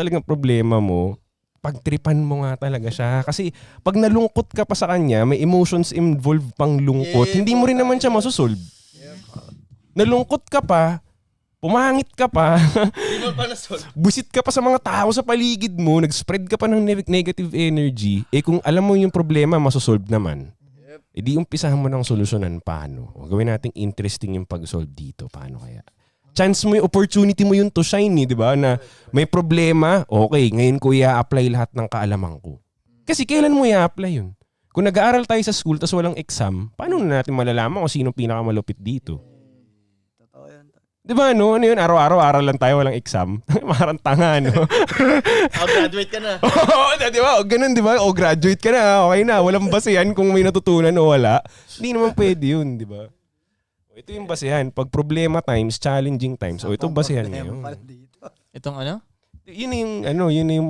talagang problema mo, pagtripan mo nga talaga siya. Kasi pag nalungkot ka pa sa kanya, may emotions involved pang lungkot, hindi mo rin naman siya masosolve. Nalungkot ka pa, pumangit ka pa, busit ka pa sa mga tao sa paligid mo, nag-spread ka pa ng negative energy, kung alam mo yung problema, masosolve naman. Di umpisahan mo ng solusyonan paano. Gawin nating interesting yung pag-solve dito. Paano kaya? Chance mo yung opportunity mo yung to shine, di ba? Na may problema, okay, ngayon ko i-apply lahat ng kaalaman ko. Kasi kailan mo i-apply yun? Kung nag-aaral tayo sa school tas walang exam, paano na natin malalaman kung sino pinakamalupit dito? Di ba, no? Ano yun? Araw-araw, aral lang tayo, walang exam. Marang tanga, no? Graduate ka na. Oo, di ba? O, ganun, di ba? O, graduate ka na. Okay na. Walang basehan kung may natutunan o wala. Hindi naman pwede yun, di ba? Ito yung basehan. Pag problema times, challenging times. O, ito basehan ngayon. Itong ano? Yun yung